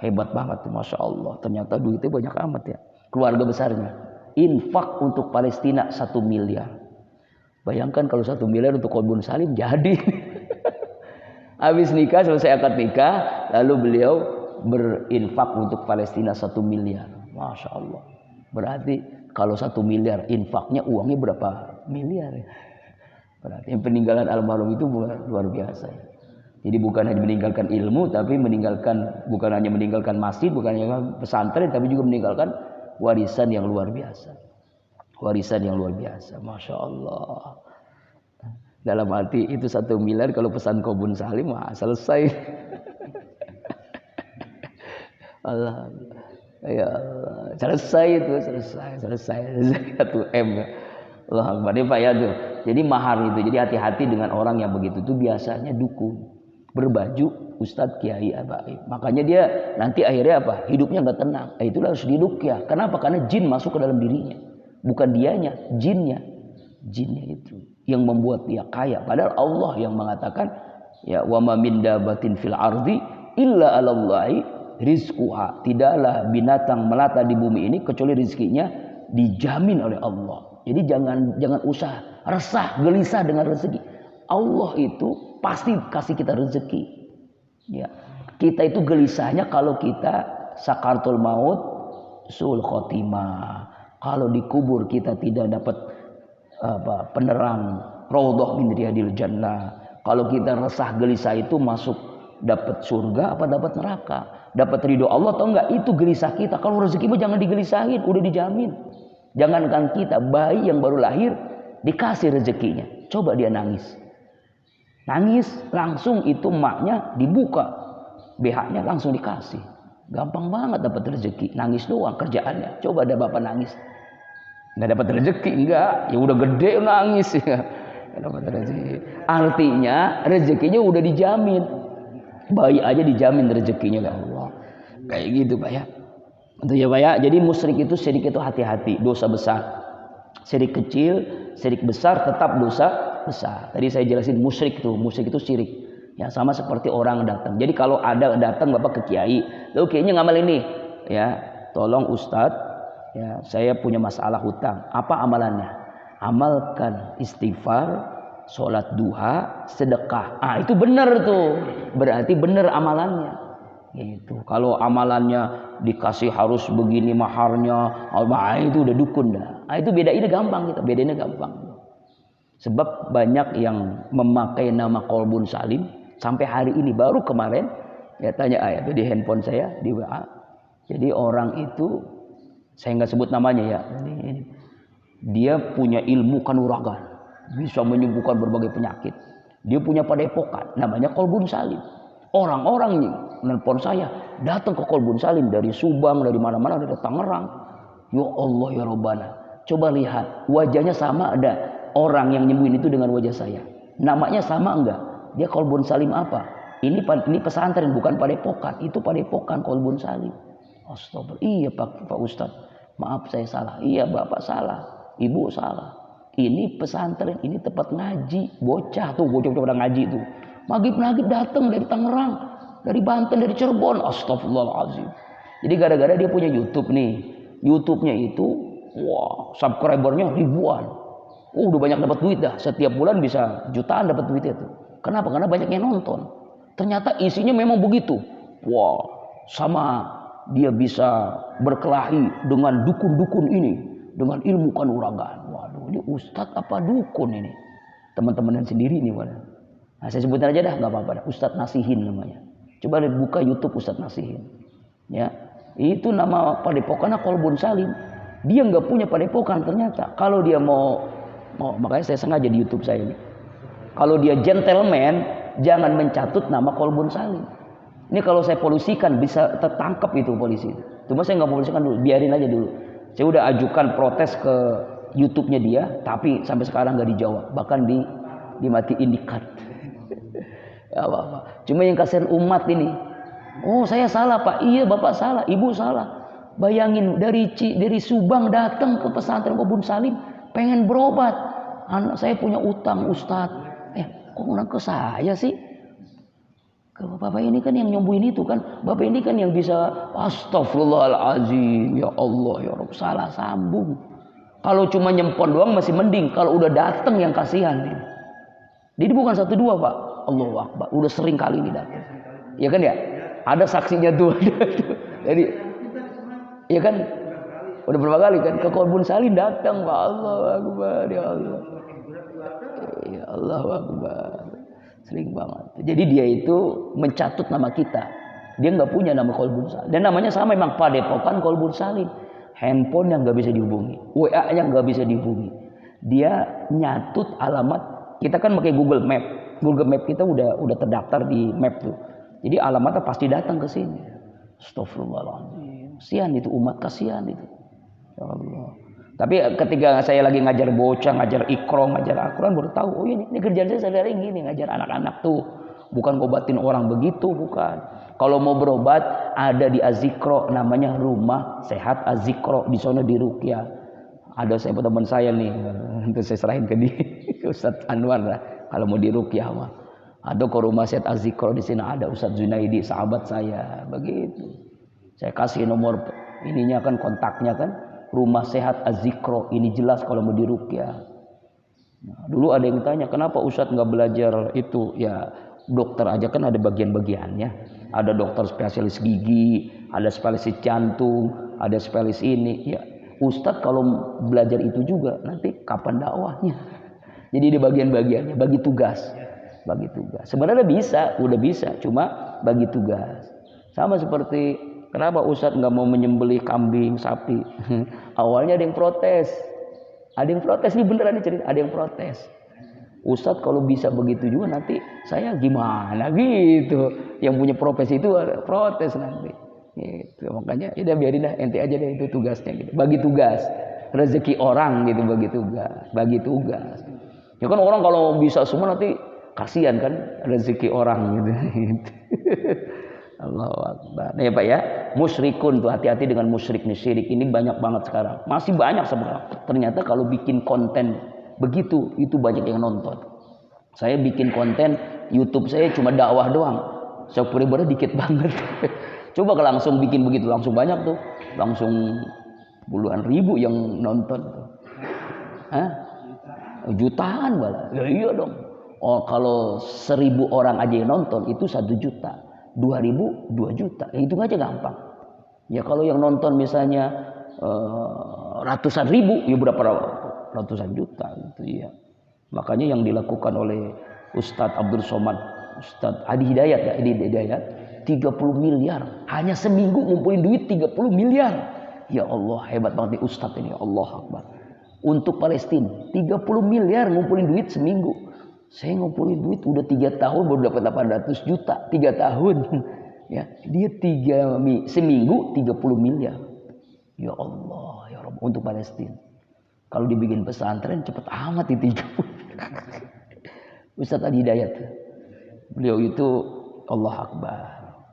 Speaker 1: hebat banget tuh, masya Allah. Ternyata duitnya banyak amat ya. Keluarga besarnya infak untuk Palestina 1 miliar. Bayangkan kalau 1 miliar untuk Qobun Salim jadi. Habis nikah, selesai akad nikah, lalu beliau berinfak untuk Palestina 1 miliar. Masya Allah. Berarti kalau 1 miliar infaknya, uangnya berapa miliar ya? Berarti peninggalan almarhum itu luar biasa ya. Jadi bukan hanya meninggalkan ilmu, tapi bukan hanya meninggalkan masjid, bukan hanya pesantren, tapi juga meninggalkan warisan yang luar biasa. Warisan yang luar biasa, masya Allah. Dalam arti itu 1 miliar kalau pesan Qobun Salim, wah selesai. Allah, ya Allah, selesai 1 M. Allah Akbar, Pak ya tuh. Jadi mahar itu, jadi hati-hati dengan orang yang begitu tuh, biasanya dukun berbaju ustadz kiai abaib. Makanya dia nanti akhirnya apa? Hidupnya nggak tenang. Itulah harus diruqyah. Kenapa? Karena jin masuk ke dalam dirinya. Bukan dianya, jinnya itu yang membuat dia kaya. Padahal Allah yang mengatakan, ya wa ma min dabatin fil ardi illa 'alallahi rizquha. Tidaklah binatang melata di bumi ini kecuali rezekinya dijamin oleh Allah. Jadi jangan usah resah, gelisah dengan rezeki. Allah itu pasti kasih kita rezeki. Ya, kita itu gelisahnya kalau kita sakaratul maut, suul khotimah. Kalau dikubur kita tidak dapat penerang raudhah min riyadil jannah. Kalau kita resah gelisah itu masuk dapat surga apa dapat neraka? dapat ridho Allah atau enggak, itu gelisah kita. Kalau rezeki mah jangan digelisahin, udah dijamin. Jangankan kita, bayi yang baru lahir dikasih rezekinya, coba dia nangis langsung itu emaknya dibuka BH-nya langsung dikasih. Gampang banget dapat rezeki, nangis doang kerjaannya. Coba ada bapak nangis nggak dapat rezeki, enggak, ya udah gede nangis ya. Dapat rezeki. Artinya rezekinya udah dijamin. Bayi aja dijamin rezekinya oleh Allah. Kayak gitu Pak ya. Itu ya Pak ya. Jadi musyrik itu syirik itu hati-hati, dosa besar. Syirik kecil, syirik besar tetap dosa besar. Tadi saya jelasin musyrik itu syirik. Ya sama seperti orang datang. Jadi kalau ada datang Bapak ke kiai, lalu kiainya ngamal ini, ya, tolong Ustadz, ya, saya punya masalah hutang. Apa amalannya? Amalkan istighfar, sholat duha, sedekah. Ah itu benar tuh, berarti benar amalannya. Gitu. Kalau amalannya dikasih harus begini maharnya, itu udah dukun dah. Ah itu bedainnya gampang kita, bedainnya gampang. Sebab banyak yang memakai nama Qalbun Salim sampai hari ini, baru kemarin ya tanya ayat di handphone saya di WA. Jadi orang itu saya nggak sebut namanya ya. Dia punya ilmu kanuragan, bisa menyembuhkan berbagai penyakit. Dia punya padepokan, namanya Qalbun Salim. Orang-orang nih nelpon saya, datang ke Qalbun Salim dari Subang, dari mana-mana, dari Tangerang. Ya Allah ya Rabbana, coba lihat wajahnya sama ada orang yang nyembuhin itu dengan wajah saya. Namanya sama enggak? Dia Qalbun Salim apa? Ini pesantren bukan padepokan, itu padepokan Qalbun Salim. Astagfirullah. Iya Pak Ustadz, maaf saya salah. Iya Bapak salah. Ibu salah. Ini pesantren, ini tempat ngaji. Bocah pada ngaji tuh. Maghrib datang dari Tangerang, dari Banten, dari Cirebon. Astagfirullahaladzim. Jadi gara-gara dia punya YouTube nih. YouTube-nya itu, wah, subscribernya ribuan. Udah banyak dapat duit dah. Setiap bulan bisa jutaan dapat duitnya tuh. Kenapa? Karena banyak yang nonton. Ternyata isinya memang begitu. Wah, sama dia bisa berkelahi dengan dukun-dukun ini. Dengan ilmu kanuragan. Waduh, ini ustadz apa dukun ini? Teman-teman sendiri nih, waduh. Nah, saya sebutin aja dah, nggak apa-apa. Ustadz Nasihin namanya. Coba buka YouTube Ustadz Nasihin. Ya, itu nama padepokannya Qalbun Salim. Dia nggak punya padepokan ternyata. Kalau dia mau, makanya saya sengaja di YouTube saya ini. Kalau dia gentleman, jangan mencatut nama Qalbun Salim. Ini kalau saya polusikan bisa tertangkap itu polisi. Cuma saya nggak polusikan dulu, biarin aja dulu. Saya udah ajukan protes ke YouTube-nya dia, tapi sampai sekarang nggak dijawab, bahkan dimatiin di-cut. Ya apa-apa. Cuma yang kasihan umat ini. Oh saya salah Pak, iya Bapak salah, Ibu salah. Bayangin dari Subang datang ke pesantren Qalbun Salim, pengen berobat. Anak saya punya utang Ustadz. Kok ngundang ke saya sih? Bapak ini kan yang nyembuhin itu kan. Bapak ini kan yang bisa. Astagfirullahaladzim. Ya Allah ya Rabb, salah sambung. Kalau cuma nyempon doang masih mending. Kalau udah datang yang kasihan. Jadi bukan 1 2 Pak. Allahu Akbar. Udah sering kali ini datang. Ya kan ya? Ada saksinya tuh. Jadi ya kan? Udah berapa kali kan? Ke Qalbun Salim datang Pak. Allahu Akbar. Ya Allah. Ya Allahu Akbar. Sering banget. Jadi dia itu mencatut nama kita. Dia nggak punya nama Qalbun Salim. Dan namanya sama memang padepokan Qalbun Salim. Handphone yang nggak bisa dihubungi, WA-nya nggak bisa dihubungi. Dia nyatut alamat. Kita kan pakai Google Map. Google Map kita udah terdaftar di map tuh. Jadi alamatnya pasti datang ke sini. Astagfirullahaladzim. Kasihan itu umat, kasihan itu. Ya Allah. Tapi ketika saya lagi ngajar bocah, ngajar Iqra, ngajar Al-Quran, baru tahu, oh ini kerjaan saya sehari-hari gini, ngajar anak-anak tuh. Bukan ngobatin orang begitu, bukan. Kalau mau berobat, ada di Az-Zikra, namanya Rumah Sehat Az-Zikra, di sana di Ruqyah. Ada saya teman saya nih, nanti saya serahin ke dia, Ustadz Anwar lah, kalau mau di Ruqyah mah. Ada ke Rumah Sehat Az-Zikra, di sini ada Ustadz Zunaidi, sahabat saya, begitu. Saya kasih nomor ininya kan, kontaknya kan. Rumah Sehat Az-Zikra, ini jelas kalau mau diruqyah. Nah, dulu ada yang tanya, kenapa Ustadz nggak belajar itu? Ya dokter aja kan ada bagian-bagiannya. Ada dokter spesialis gigi, ada spesialis jantung, ada spesialis ini. Ya Ustadz kalau belajar itu juga nanti kapan dakwahnya? Jadi di bagian-bagiannya, bagi tugas. Sebenarnya bisa, udah bisa, cuma bagi tugas. Sama seperti kenapa Ustadz nggak mau menyembelih kambing, sapi? Awalnya ada yang protes. Ada yang protes, ini beneran nih cerita. Ada yang protes. Ustadz kalau bisa begitu juga nanti saya gimana gitu. Yang punya profesi itu protes nanti. Gitu. Makanya ya biarin dah, ente aja deh itu tugasnya gitu. Bagi tugas. Rezeki orang gitu, bagi tugas. Ya kan orang kalau bisa semua nanti kasihan kan rezeki orang gitu. Allahu Akbar. Nah, ya Pak ya, musyrikun tuh hati-hati dengan musyrik nih. Syirik ini banyak banget sekarang. Masih banyak sebenarnya. Ternyata kalau bikin konten begitu itu banyak yang nonton. Saya bikin konten YouTube saya cuma dakwah doang. Subscriber dikit banget. Coba kalau langsung bikin begitu langsung banyak tuh. Langsung puluhan ribu yang nonton tuh. Hah? Jutaan malah. Ya iya dong. Oh, kalau 1.000 orang aja yang nonton itu 1 juta. 2.000 2 juta. Ya, itu aja gampang. Ya kalau yang nonton misalnya ratusan ribu, ya berapa ratusan juta gitu ya. Makanya yang dilakukan oleh Ustadz Abdul Somad, Ustadz Adi Hidayat ya, Adi Hidayat 30 miliar. Hanya seminggu ngumpulin duit 30 miliar. Ya Allah, hebat banget nih Ustadz ini. Allah Akbar. Untuk Palestina 30 miliar ngumpulin duit seminggu. Saya ngumpulin duit udah 3 tahun baru dapat 800 juta 3 tahun. Ya, dia seminggu 30 miliar. Ya Allah, ya Rabb, untuk Palestina. Kalau dibikin pesantren cepet amat itu. Ustadz Adi Hidayat. Beliau itu Allah Akbar.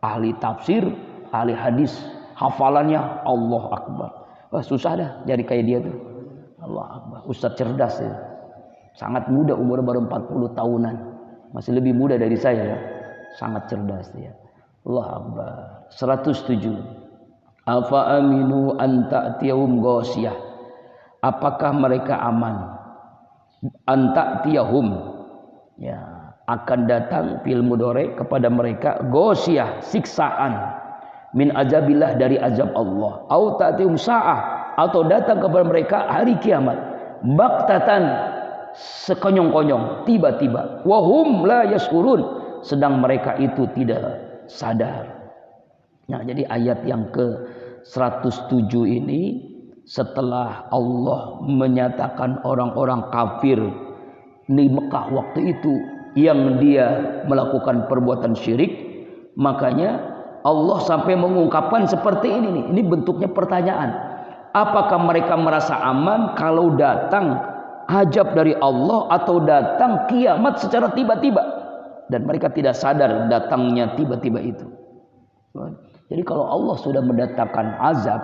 Speaker 1: Ahli tafsir, ahli hadis, hafalannya Allah Akbar. Wah, susah dah jadi kayak dia tuh. Allah Akbar. Ustadz cerdas ya. Sangat muda, umur baru 40 tahunan. Masih lebih muda dari saya ya. Sangat cerdas dia. Allah Akbar. 107. Afa aminu an ta'tiyahum ghasyah. Apakah mereka aman? An ta'tiyahum. Ya, akan datang fil mudhari kepada mereka ghasyah, siksaan min azabillah dari azab Allah. Au ta'tiyahum sa'ah, atau datang kepada mereka hari kiamat. Baktatan, sekonyong-konyong, tiba-tiba. Wahum la yashkurun, sedang mereka itu tidak sadar. Nah, jadi ayat yang ke 107 ini setelah Allah menyatakan orang-orang kafir di Mekah waktu itu yang dia melakukan perbuatan syirik, makanya Allah sampai mengungkapkan seperti ini nih. Ini bentuknya pertanyaan. Apakah mereka merasa aman kalau datang ajab dari Allah atau datang kiamat secara tiba-tiba dan mereka tidak sadar datangnya tiba-tiba itu. Jadi kalau Allah sudah mendatangkan azab,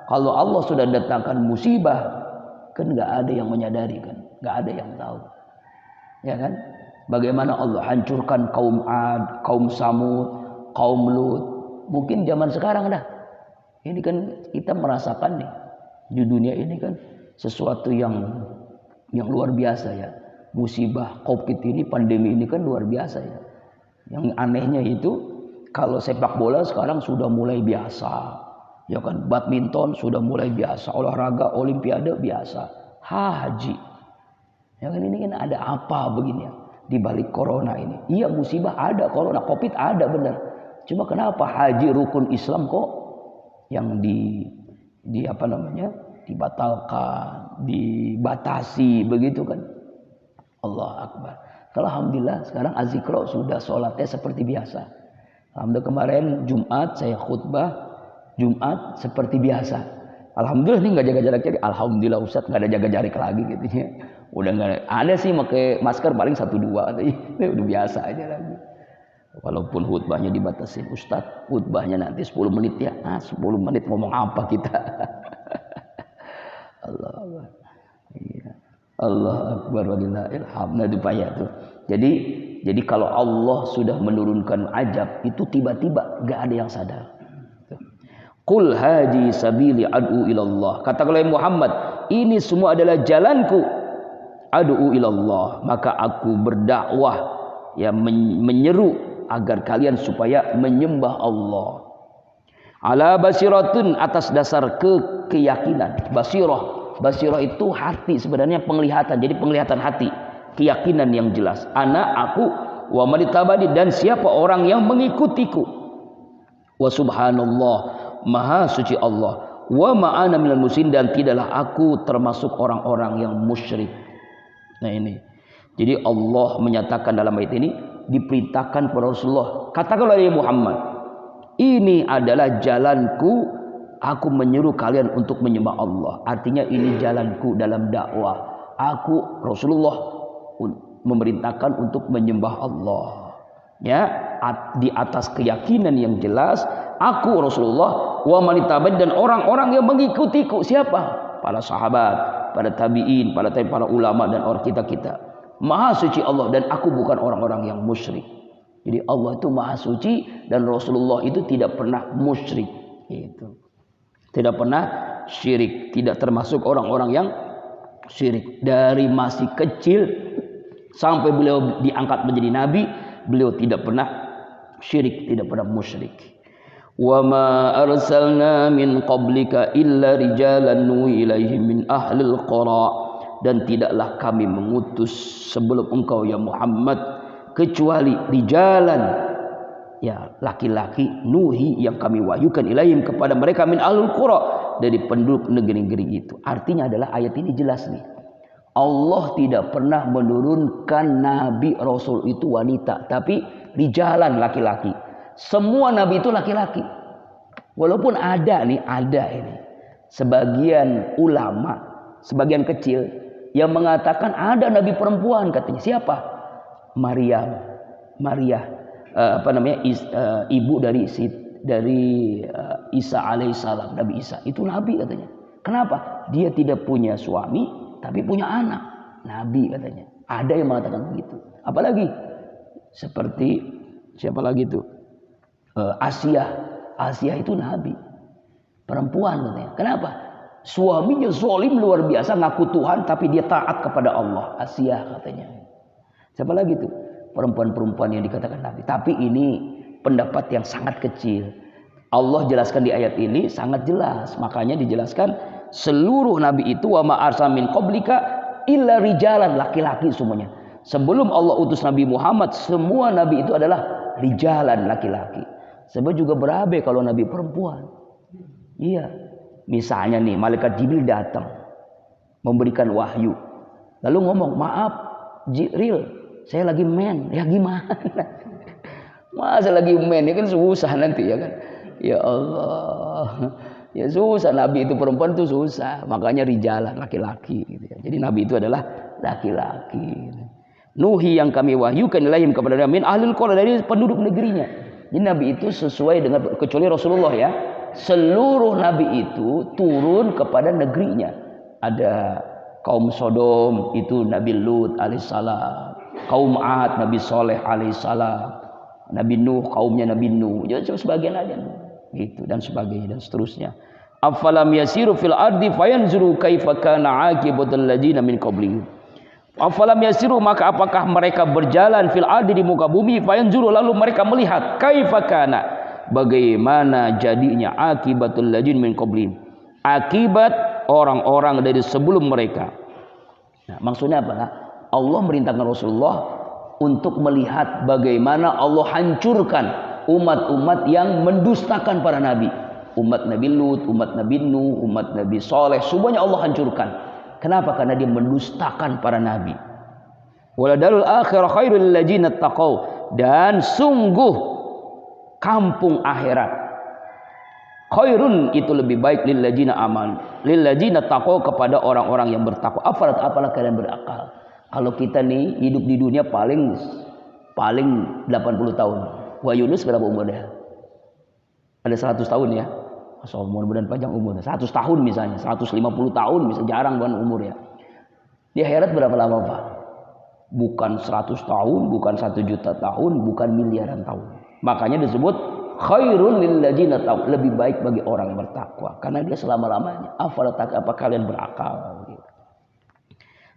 Speaker 1: kalau Allah sudah datangkan musibah, kan nggak ada yang menyadari kan, nggak ada yang tahu, ya kan? Bagaimana Allah hancurkan kaum Ad, kaum Samud, kaum Lut, mungkin zaman sekarang dah. Ini kan kita merasakan nih di dunia ini kan sesuatu yang luar biasa ya. Musibah Covid ini, pandemi ini kan luar biasa ya. Yang anehnya itu kalau sepak bola sekarang sudah mulai biasa. Ya kan, badminton sudah mulai biasa, olahraga olimpiade biasa. Haji. Ya kan, ini kan ada apa begini ya di balik corona ini? Iya, musibah ada, corona, Covid ada benar. Cuma kenapa haji rukun Islam kok yang di apa namanya? Dibatalkan, dibatasi begitu kan. Allah Akbar. Alhamdulillah sekarang azikro sudah sholatnya seperti biasa. Alhamdulillah kemarin Jumat saya khutbah Jumat seperti biasa. Alhamdulillah ini nggak jaga jarak jadi. Alhamdulillah Ustadz nggak ada jaga jarak lagi gitu ya. Udah nggak ada sih pakai masker paling 1-2 udah biasa aja lagi. Walaupun khutbahnya dibatasin, Ustadz khutbahnya nanti 10 menit ya. 10 menit ngomong apa kita? Allah Akbar. Iya. Allah Akbar walillahil hamd. Nah, itu payah tuh. Jadi kalau Allah sudah menurunkan azab itu tiba-tiba enggak ada yang sadar. Qul haji sabili ad'u ilallah. Katakanlah Muhammad, ini semua adalah jalanku. Ad'u ilallah, maka aku berdakwah ya menyeru agar kalian supaya menyembah Allah. Ala basiratun, atas dasar keyakinan. Basirah itu hati, sebenarnya penglihatan. Jadi penglihatan hati, keyakinan yang jelas. Ana, aku, wa man ittaba'ani, dan siapa orang yang mengikutiku. Wa subhanallah, maha suci Allah. Wa ma'ana minal musyrikin, dan tidaklah aku termasuk orang-orang yang musyrik. Nah ini. Jadi Allah menyatakan dalam ayat ini, diperintahkan kepada Rasulullah, katakanlah ya Muhammad, ini adalah jalanku, aku menyuruh kalian untuk menyembah Allah. Artinya ini jalanku dalam dakwah. Aku Rasulullah memerintahkan untuk menyembah Allah. Ya, di atas keyakinan yang jelas, aku Rasulullah wa man ittaba'ani, dan orang-orang yang mengikutiku. Siapa? Para sahabat, para tabi'in, para ulama dan orang kita. Maha suci Allah, dan aku bukan orang-orang yang musyrik. Jadi Allah itu maha suci dan Rasulullah itu tidak pernah musyrik. Gitu. Tidak pernah syirik, tidak termasuk orang-orang yang syirik. Dari masih kecil sampai beliau diangkat menjadi nabi, beliau tidak pernah syirik, tidak pernah musyrik. Wa ma arsalna min qablika illa rijalan nuhi ilaihim min ahlil qura, dan tidaklah kami mengutus sebelum engkau ya Muhammad kecuali rijalan, ya laki-laki, nuhi yang kami wahyukan ilaihim kepada mereka, min ahlul qura, dari penduduk negeri-negeri itu. Artinya adalah ayat ini jelas nih, Allah tidak pernah menurunkan nabi rasul itu wanita, tapi rijalan, laki-laki. Semua nabi itu laki-laki. Walaupun ada ini sebagian ulama, sebagian kecil yang mengatakan ada nabi perempuan, katanya. Siapa? Maria, ibu dari Isa alaihissalam, Nabi Isa itu nabi katanya. Kenapa? Dia tidak punya suami tapi punya anak, nabi katanya. Ada yang mengatakan begitu. Apalagi seperti siapa lagi itu? Asia itu nabi perempuan katanya. Kenapa? Suaminya zalim luar biasa, ngaku Tuhan tapi dia taat kepada Allah. Asia katanya. Siapa lagi tuh? Perempuan-perempuan yang dikatakan nabi. Tapi ini pendapat yang sangat kecil. Allah jelaskan di ayat ini sangat jelas. Makanya dijelaskan seluruh nabi itu wa ma arsalna min qablika illa rijalan, laki-laki semuanya. Sebelum Allah utus Nabi Muhammad, semua nabi itu adalah rijalan, laki-laki. Sebab juga berabe kalau nabi perempuan. Iya. Misalnya nih, malaikat Jibril datang memberikan wahyu, lalu ngomong, maaf Jibril, saya lagi men. Ya gimana? Masa lagi men? Ya kan susah nanti, ya kan? Ya Allah, ya susah. Nabi itu perempuan itu susah. Makanya rijalan, laki-laki gitu ya. Jadi nabi itu adalah laki-laki. Nuhi yang kami wahyukan ilaihim kepada min ahlul qura, dari penduduk negerinya. Jadi nabi itu sesuai dengan, kecuali Rasulullah ya, seluruh nabi itu turun kepada negerinya. Ada kaum Sodom itu Nabi Lut alaihissalam, kaum Ad Nabi Soleh alaihissalam, Nabi Nuh kaumnya Nabi Nuh, jadi sebagian aja gitu, dan sebagainya dan seterusnya. Afalam yasiru fil ardi fayanzuru kaifa kana aqibatul ladzina min qablihim. Afalam yasiru, maka apakah mereka berjalan fil ardi, di muka bumi, fayanzuru, lalu mereka melihat kaifa kana, bagaimana jadinya akibatul ladzina min qablihim, akibat orang-orang dari sebelum mereka. Nah, maksudnya apa? Allah merintahkan Rasulullah untuk melihat bagaimana Allah hancurkan umat-umat yang mendustakan para nabi. Umat Nabi Lut, umat Nabi Nuh, umat Nabi Soleh, semuanya Allah hancurkan. Kenapa? Karena dia mendustakan para nabi. Waladarul akhirah khairul lil ladzina taqau, dan sungguh kampung akhirat khairun itu lebih baik lil ladzina aman, lil ladzina taqau, kepada orang-orang yang bertakwa. Apalah kalian berakal? Kalau kita nih hidup di dunia paling 80 tahun. Wah, Yunus berapa umurnya? Ada 100 tahun ya. Masya Allah, mudah-mudahan panjang umurnya. 100 tahun misalnya, 150 tahun misalnya, jarang banget umurnya. Di akhirat berapa lama Pak? Bukan 100 tahun, bukan 1 juta tahun, bukan miliaran tahun. Makanya disebut khairun lil ladzina taqau, lebih baik bagi orang yang bertakwa, karena dia selama-lamanya. Apa kalian berakal?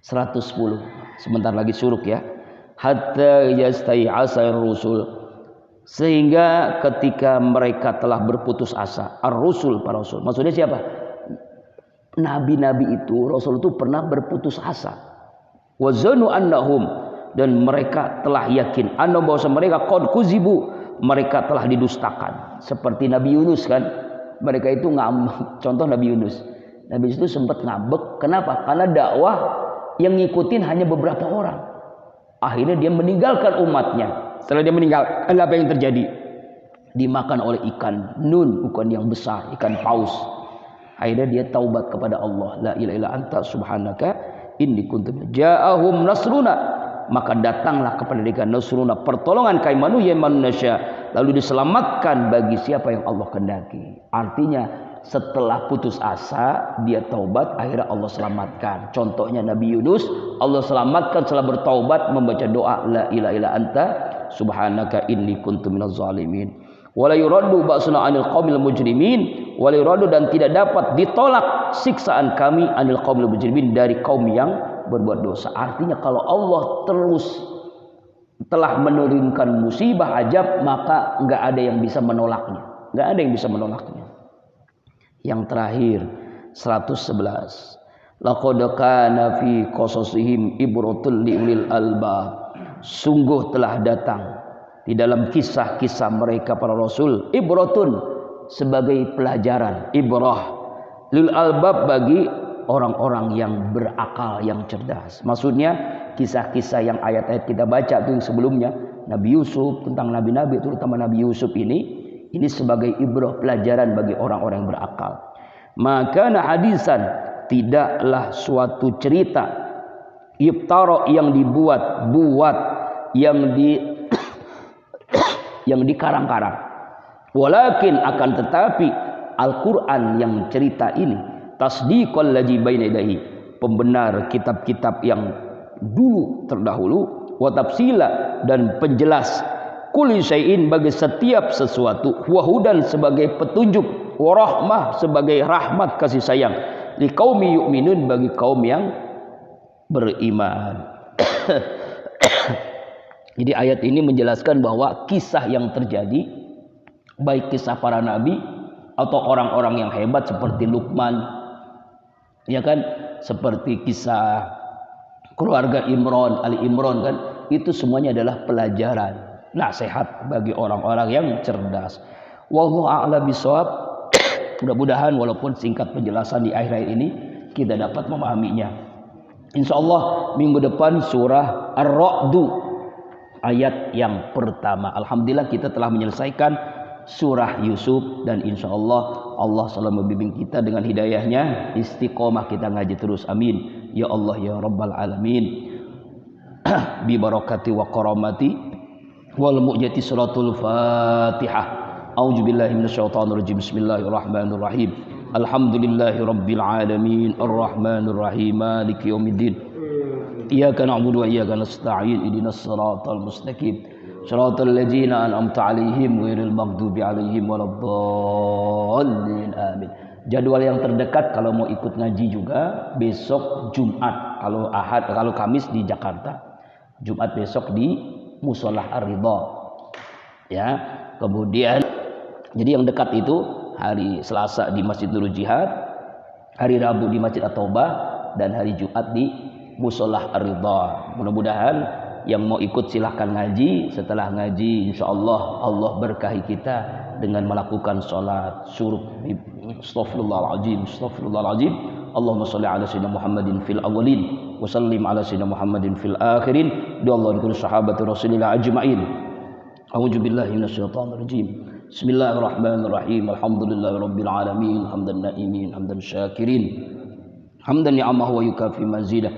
Speaker 1: 110. Sebentar lagi suruk ya. Hatta yastai'asa ar-rusul, sehingga ketika mereka telah berputus asa. Ar-rusul, para rasul. Maksudnya siapa? Nabi-nabi itu, rasul itu pernah berputus asa. Wa zanu annahum, dan mereka telah yakin, anna bahwa mereka qad kuzibu, mereka telah didustakan. Seperti Nabi Yunus kan, mereka itu ngambek. Contoh Nabi Yunus. Nabi Yunus itu sempat ngambek. Kenapa? Karena dakwah yang ngikutin hanya beberapa orang. Akhirnya dia meninggalkan umatnya. Setelah dia meninggal, apa yang terjadi? Dimakan oleh ikan nun, bukan yang besar, ikan paus. Akhirnya dia taubat kepada Allah. La ilaha illa anta subhanaka inni kuntu ja'ahum nasruna. Maka datanglah kepada mereka nasruna, pertolongan kami manusia, lalu diselamatkan bagi siapa yang Allah kehendaki. Artinya setelah putus asa dia taubat, akhirnya Allah selamatkan. Contohnya Nabi Yunus, Allah selamatkan setelah bertaubat membaca doa la ilaha illa anta subhanaka inni kuntu minaz zalimin. Wala yuraddu ba'suna 'anil qaumil mujrimin, wala yuraddu, dan tidak dapat ditolak siksaan kami 'anil qaumil mujrimin, dari kaum yang berbuat dosa. Artinya kalau Allah terus telah menurunkan musibah ajab, maka enggak ada yang bisa menolaknya. Enggak ada yang bisa menolaknya. Yang terakhir 111. Laqad kana fi qasasihim ibratun liulil albab. Sungguh telah datang di dalam kisah-kisah mereka para rasul ibratun, sebagai pelajaran, ibrah lil albab, bagi orang-orang yang berakal, yang cerdas. Maksudnya kisah-kisah yang ayat-ayat kita baca itu yang sebelumnya, Nabi Yusuf, tentang nabi-nabi, terutama Nabi Yusuf ini sebagai ibrah, pelajaran bagi orang-orang yang berakal. Maka hadisan, tidaklah suatu cerita, iftara, yang dibuat-buat, yang dikarang-karang. Walakin, akan tetapi, Al-Quran yang cerita ini tasdiqal ladzi baina yadayhi, pembenar kitab-kitab yang dulu terdahulu, wa tafsila, dan penjelas, kulli syai'in, bagi setiap sesuatu, wa hudan, sebagai petunjuk, wa rahmah, sebagai rahmat kasih sayang, li qaumi yu'minun, bagi kaum yang beriman. Jadi ayat ini menjelaskan bahwa kisah yang terjadi, baik kisah para nabi atau orang-orang yang hebat seperti Luqman, ya kan, seperti kisah keluarga Imran, Ali Imran kan, itu semuanya adalah pelajaran, nasihat bagi orang-orang yang cerdas. Wallahu a'lam bishawab. Mudah-mudahan walaupun singkat penjelasan di akhir ini kita dapat memahaminya. Insyaallah minggu depan surah Ar-Ra'd ayat yang pertama. Alhamdulillah kita telah menyelesaikan surah Yusuf, dan insyaallah Allah selalu membimbing kita dengan hidayahnya, istiqomah kita ngaji terus, amin ya Allah ya rabbal alamin. Bi barakati wa karamati wal mu'jati suratul Fatihah. A'udzubillahi minasyaitonir rajim. Bismillahirrahmanirrahim. Alhamdulillahi rabbil alamin, arrahmanir rahim, maliki yaumiddin. Iyyaka na'budu wa iyyaka nasta'in. Ihdinas siratal mustaqim. Shiratal ladzina an'amta 'alaihim ghairil maghdubi 'alaihim waladdallin. Amin. Jadwal yang terdekat kalau mau ikut ngaji juga besok Jumat, kalau Ahad, kalau Kamis di Jakarta. Jumat besok di Musholah Ar-Ridha. Ya. Kemudian jadi yang dekat itu hari Selasa di Masjid Nurul Jihad, hari Rabu di Masjid At-Taubah, dan hari Jumat di Musholah Ar-Ridha. Mudah-mudahan yang mau ikut silahkan ngaji. Setelah ngaji insyaallah Allah berkahi kita dengan melakukan sholat syuruk. Astaghfirullahaladzim, astaghfirullahaladzim. Allahumma sholli ala sayyidina Muhammadin fil awwalin wa sallim ala sayyidina Muhammadin fil akhirin. Doallahu kulli sahabati Rasulillah ajma'in. A'udzu billahi minasyaitonir rajim. Bismillahirrahmanirrahim. Alhamdulillahi rabbil alamin, hamdan na'imin, hamdan syakirin, hamdan ni'amahu wa yukafi mazidah.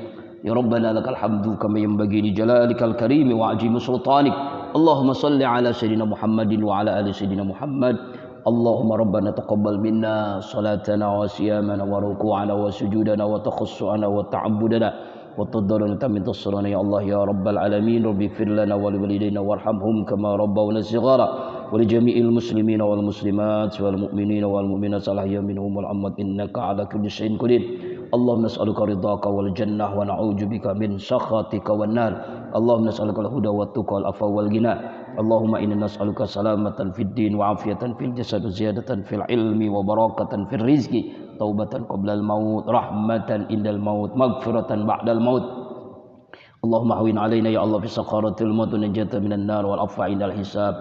Speaker 1: Ya Rabbana lakal hamdu kama yanbaghi li jalalikal karim wa ajimi sultanik. Allahumma salli ala sayyidina Muhammadin wa ala ali sayyidina Muhammad. Allahumma Rabbana taqabbal minna salatana wa siyamana wa ruku'ana wa sujudana wa takhussu'ana wa ta'abbudana wa tadarruna min tasrana ya Allah ya Rabbal alamin. Rabbi fir lana wa liwalidayna warhamhum kama rabbawna shighara wa li jami'il muslimina wal muslimat wal mu'minina wal mu'minat salahya minhum wal amwat innaka ala kulli syai'in qadir. Allahumma nas'aluka ridhaka wal jannah wa na'udzubika min sakhatika wan nar. Allahumma nas'aluka al huda wat tuqa wal afwa wal ghina. Allahumma inna nas'aluka salamatan fid din wa afiyatan fil jasad wa ziyadatan fil ilmi wa barakatan fil rizqi, taubatan qabla al maut, rahmatan indal maut, maghfiratan ba'dal maut. Allahumma hawin alaina ya Allah fi sakaratil maut wa najatan minan nar wal afwa indal hisab.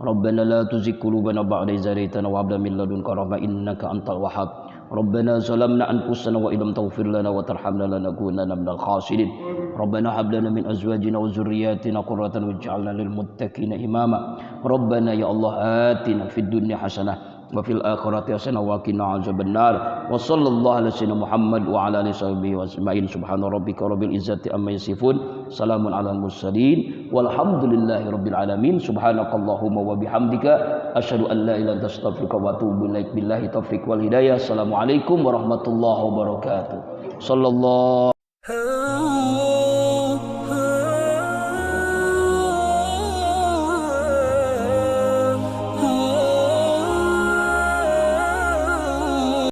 Speaker 1: Rabbana la tuzigh qulubana ba'da idh hadaytana wa hab lana min ladunka rahmah innaka antal wahhab. Rabbana zalamna anfusana wa illam taghfir lana wa tarhamna lanakunanna minal khasirin. Rabbana hab lana min azwajina wa dzurriyyatina qurratan waj'alna lil muttaqina imama. Rabbana ya Allah atina fid dunya hasanah wa fil akhirati hasanah wa qina azabannar. Wa sallallahu ala sayyidina Muhammad wa ala alihi washabihi wasma'in. Subhana rabbika rabbil izzati amma yasifun. Salamun alal mursalin. Walhamdulillahi rabbil alamin. Subhanakallahumma wa bihamdika asyhadu an la ilaha illa anta astaghfiruka wa atubu ilaik. Billahi taufiq wal hidayah. Assalamualaikum warahmatullahi wabarakatuh. Sallallahu